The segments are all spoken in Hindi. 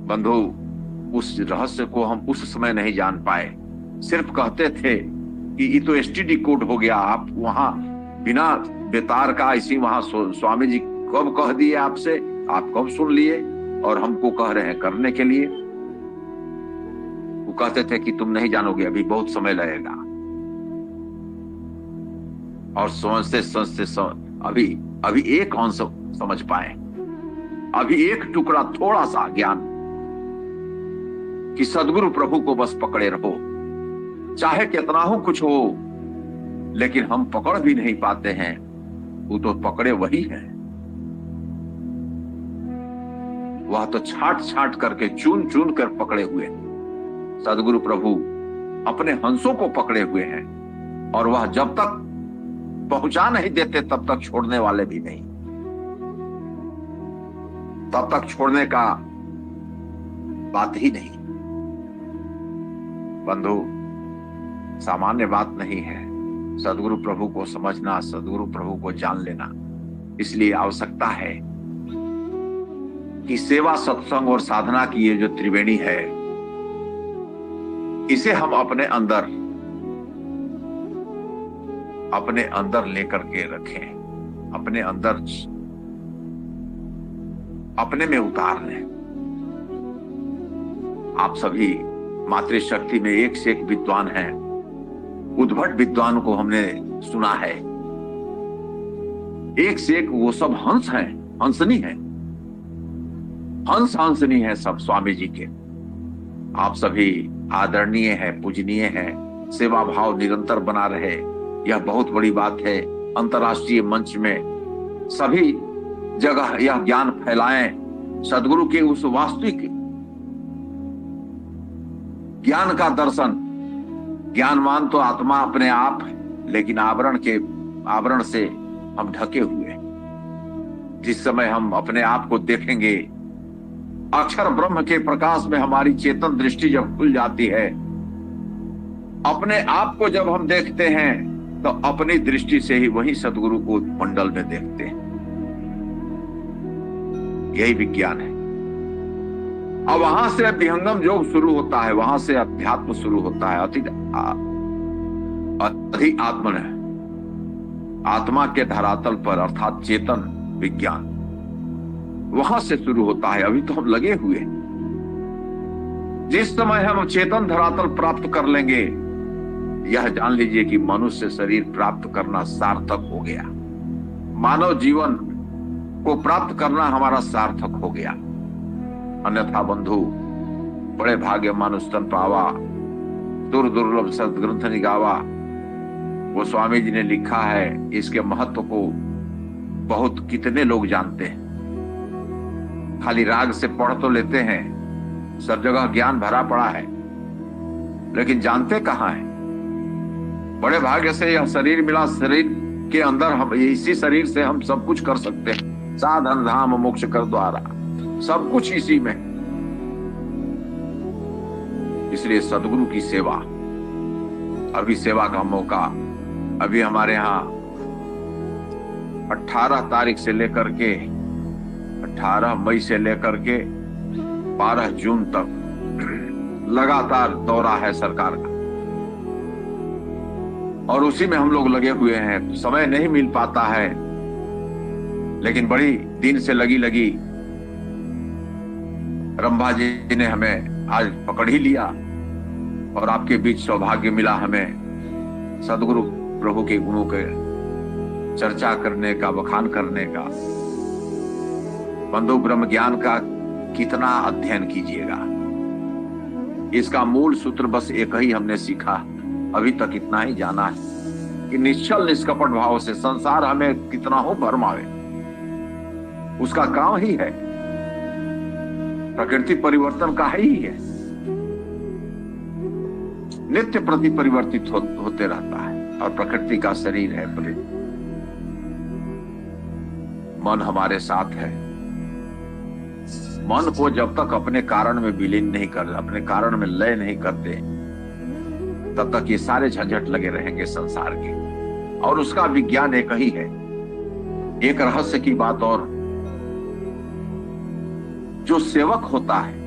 बंधु, उस रहस्य को हम उस समय नहीं जान पाए। सिर्फ कहते थे कि ये तो एसटीडी कोड हो गया। आप वहां बिना बेतार का इसी वहां स्वामी जी कब कह दिए आपसे, आप कब सुन लिए और हमको कह रहे हैं करने के लिए। वो कहते थे कि तुम नहीं जानोगे, अभी बहुत समय लगेगा। और समझते समझते अभी अभी एक अंश समझ पाए, अभी एक टुकड़ा थोड़ा सा ज्ञान कि सदगुरु प्रभु को बस पकड़े रहो, चाहे कितना हो कुछ हो। लेकिन हम पकड़ भी नहीं पाते हैं, वो तो पकड़े वही है। वह तो छाट छाट करके चुन चुन कर पकड़े हुए हैं। सदगुरु प्रभु अपने हंसों को पकड़े हुए हैं, और वह जब तक पहुंचा नहीं देते तब तक छोड़ने वाले भी नहीं। तब तक छोड़ने का बात ही नहीं। बंधु, सामान्य बात नहीं है सदगुरु प्रभु को समझना, सदगुरु प्रभु को जान लेना। इसलिए आवश्यकता है कि सेवा, सत्संग और साधना की ये जो त्रिवेणी है, इसे हम अपने अंदर लेकर के रखें, अपने अंदर, अपने में उतार लें। आप सभी मातृशक्ति में एक से एक विद्वान हैं। उद्भट विद्वान को हमने सुना है, एक से एक वो सब हंस हैं, हंसनी है, हंस हंसनी है सब स्वामी जी के। आप सभी आदरणीय है, पूजनीय है, सेवा भाव निरंतर बना रहे, यह बहुत बड़ी बात है। अंतर्राष्ट्रीय मंच में सभी जगह यह ज्ञान फैलाएं, सदगुरु के उस वास्तविक ज्ञान का दर्शन। ज्ञानवान तो आत्मा अपने आप है, लेकिन आवरण से हम ढके हुए। जिस समय हम अपने आप को देखेंगे, अक्षर ब्रह्म के प्रकाश में हमारी चेतन दृष्टि जब खुल जाती है, अपने आप को जब हम देखते हैं तो अपनी दृष्टि से ही वही सदगुरु को मंडल में देखते हैं। यही विज्ञान है। अब वहां से विहंगम योग शुरू होता है, वहां से अध्यात्म शुरू होता है। अधि आत्मन है, आत्मा के धरातल पर अर्थात चेतन विज्ञान, वहां से शुरू होता है। अभी तो हम लगे हुए। जिस समय हम चेतन धरातल प्राप्त कर लेंगे, यह जान लीजिए कि मनुष्य शरीर प्राप्त करना सार्थक हो गया। मानव जीवन को प्राप्त करना हमारा सार्थक हो गया। अन्यथा बंधु, बड़े भाग्य मानुष तन पावा, दुर्लभ सदग्रंथ निगावा। वो स्वामी जी ने लिखा है, इसके महत्व को बहुत कितने लोग जानते हैं। खाली राग से पढ़ तो लेते हैं, सब जगह ज्ञान भरा पड़ा है, लेकिन जानते कहाँ हैं। बड़े भाग्य से यह शरीर मिला, शरीर के अंदर हम, इसी शरीर से हम सब कुछ कर सकते हैं। साधन धाम मोक्ष कर द्वारा, सब कुछ इसी में। इसलिए सदगुरु की सेवा, अभी सेवा का मौका, अभी हमारे यहाँ 18 तारीख से लेकर के 18 मई से लेकर के 12 जून तक लगातार दौरा है सरकार का, और उसी में हम लोग लगे हुए हैं। समय नहीं मिल पाता है, लेकिन बड़ी दिन से लगी रंभा जी ने हमें आज पकड़ ही लिया, और आपके बीच सौभाग्य मिला हमें सदगुरु प्रभु के गुणों के चर्चा करने का, बखान करने का। बंधु, ब्रह्म ज्ञान का कितना अध्ययन कीजिएगा, इसका मूल सूत्र बस एक ही हमने सीखा, अभी तक इतना ही जाना है कि निश्चल निष्कपट भाव से संसार हमें कितना हो भरमावे, उसका काम ही है। प्रकृति परिवर्तन का ही है, नित्य प्रति परिवर्तित होते रहता है, और प्रकृति का शरीर है। मन हमारे साथ है। मन को जब तक अपने कारण में विलीन नहीं कर, अपने कारण में लय नहीं करते, तब तक ये सारे झंझट लगे रहेंगे संसार के। और उसका विज्ञान एक ही है। एक रहस्य की बात और, जो सेवक होता है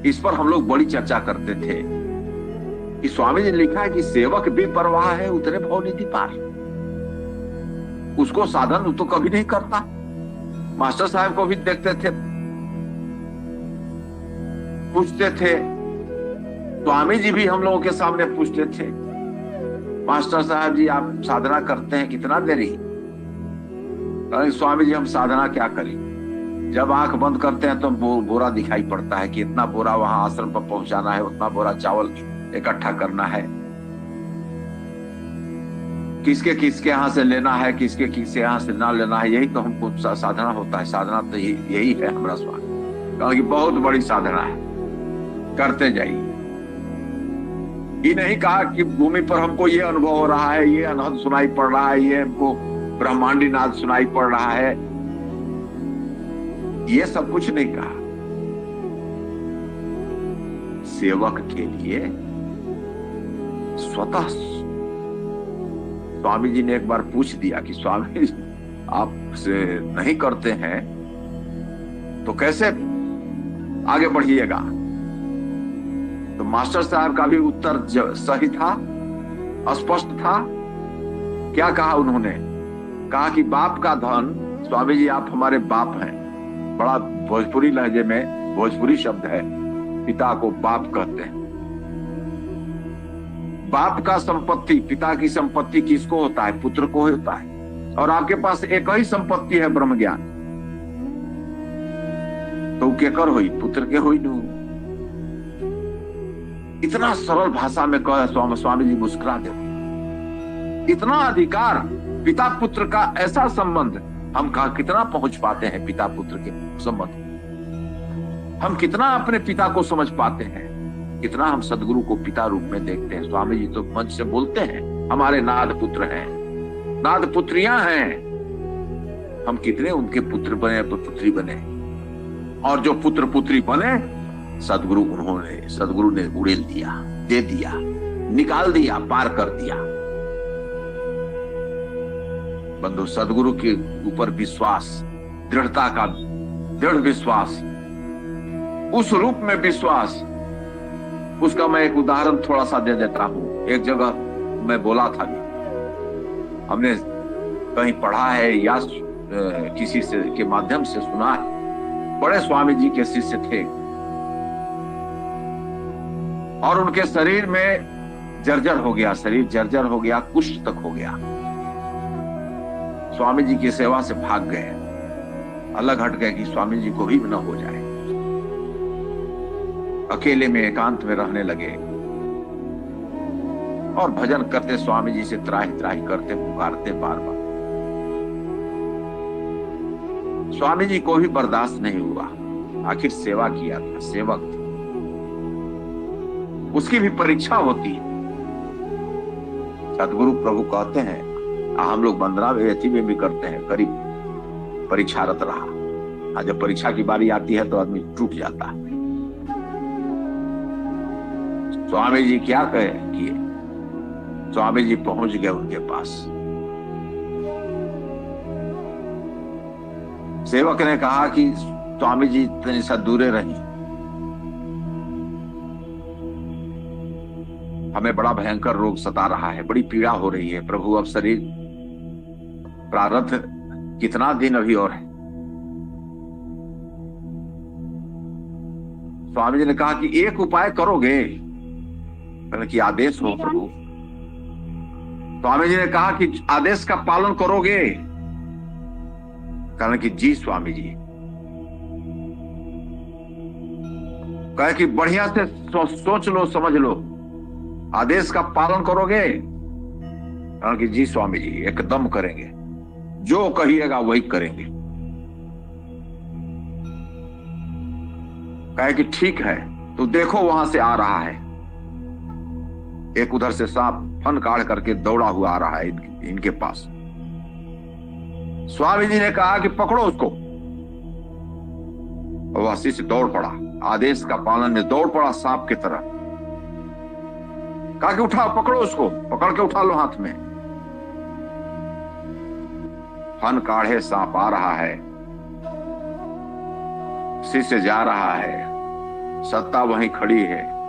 इस पर हम लोग बड़ी चर्चा करते थे कि स्वामी जी ने लिखा है कि सेवक भी परवाह है उतरे भवनिधि पार। उसको साधन तो कभी नहीं करता। मास्टर साहब को भी देखते थे, पूछते थे, स्वामी जी भी हम लोगों के सामने पूछते थे, मास्टर साहब जी आप साधना करते हैं कितना देरी? स्वामी जी हम साधना क्या करें, जब आंख बंद करते हैं तो बोरा दिखाई पड़ता है कि इतना बोरा वहां आश्रम पर पहुंचाना है, उतना बोरा चावल इकट्ठा करना है, किसके किसके यहाँ से लेना है, किसके किसके यहाँ से ना लेना है, यही तो हमको साधना होता है। साधना तो यही है हमारा स्वामी, क्योंकि बहुत बड़ी साधना है, करते जाइए। ये नहीं कहा कि भूमि पर हमको ये अनुभव हो रहा है, ये अनहद सुनाई पड़ रहा है, ये हमको ब्रह्मांडी नाद सुनाई पड़ रहा है, ये सब कुछ नहीं कहा। सेवक के लिए स्वतः स्वामी जी ने एक बार पूछ दिया कि स्वामी आप से नहीं करते हैं तो कैसे आगे बढ़िएगा? तो मास्टर साहब का भी उत्तर सही था, स्पष्ट था। क्या कहा उन्होंने? कहा कि बाप का धन, स्वामी जी आप हमारे बाप हैं। बड़ा भोजपुरी लहजे में भोजपुरी शब्द है, पिता को बाप कहते हैं। बाप का संपत्ति, पिता की संपत्ति किसको होता है? पुत्र को होता है। और आपके पास एक ही संपत्ति है, ब्रह्म ज्ञान। तो केकर हुई? पुत्र के हुई नू। इतना सरल भाषा में कह स्वामी जी मुस्कुरा देते। इतना अधिकार, पिता पुत्र का ऐसा संबंध, हम कहा कितना पहुंच पाते हैं पिता पुत्र के संबंध? हम कितना अपने पिता को समझ पाते हैं? कितना हम सदगुरु को पिता रूप में देखते हैं? स्वामी जी तो मंच से बोलते हैं हमारे नाद पुत्र हैं, नाद पुत्रियां हैं। हम कितने उनके पुत्र बने, पुत्री बने। और जो पुत्र पुत्री बने, सदगुरु ने उड़ेल दिया, दे दिया, निकाल दिया, पार कर दिया। बंधु, सदगुरु के ऊपर विश्वास, दृढ़ता का दृढ़ विश्वास, उस रूप में विश्वास, उसका मैं एक उदाहरण थोड़ा सा दे देता हूं। एक जगह मैं बोला था, हमने कहीं पढ़ा है या किसी से के माध्यम से सुना है, बड़े स्वामी जी के शिष्य थे और उनके शरीर में जर्जर हो गया, शरीर जर्जर हो गया, कुष्ठ तक हो गया। स्वामी जी की सेवा से भाग गए, अलग हट गए कि स्वामी जी को भी न हो जाए। अकेले में एकांत में रहने लगे और भजन करते, स्वामी जी से त्राहि त्राहि करते, पुकारते बार बार। स्वामी जी को भी बर्दाश्त नहीं हुआ, आखिर सेवा किया था, सेवक थे, उसकी भी परीक्षा होती है। सदगुरु प्रभु कहते हैं, हम लोग बंदना व्यक्ति में भी करते हैं, करीब परीक्षारत रहा। जब परीक्षा की बारी आती है तो आदमी टूट जाता है। स्वामी जी क्या किए? स्वामी जी पहुंच गए उनके पास। सेवक ने कहा कि स्वामी जी इतने सा दूरे रही, हमें बड़ा भयंकर रोग सता रहा है, बड़ी पीड़ा हो रही है प्रभु। अब शरीर प्रारब्ध कितना दिन अभी और है? स्वामी जी ने कहा कि एक उपाय करोगे? कि आदेश हो प्रभु। स्वामी जी ने कहा कि आदेश का पालन करोगे? कहने कि जी स्वामी जी। कहे कि बढ़िया से सोच लो, समझ लो, आदेश का पालन करोगे? कहने कि जी स्वामी जी, एकदम करेंगे, जो कहिएगा वही करेंगे। कहे कि ठीक है, तो देखो वहां से आ रहा है एक, उधर से सांप फन काढ़ करके दौड़ा हुआ आ रहा है इनके पास। स्वामी जी ने कहा कि पकड़ो उसको। वह शिष्य दौड़ पड़ा, आदेश का पालन में दौड़ पड़ा सांप की तरह। कहा कि उठाओ, पकड़ो उसको, पकड़ के उठा लो हाथ में। फन काढ़े सांप आ रहा है, शिष्य जा रहा है, सत्ता वहीं खड़ी है,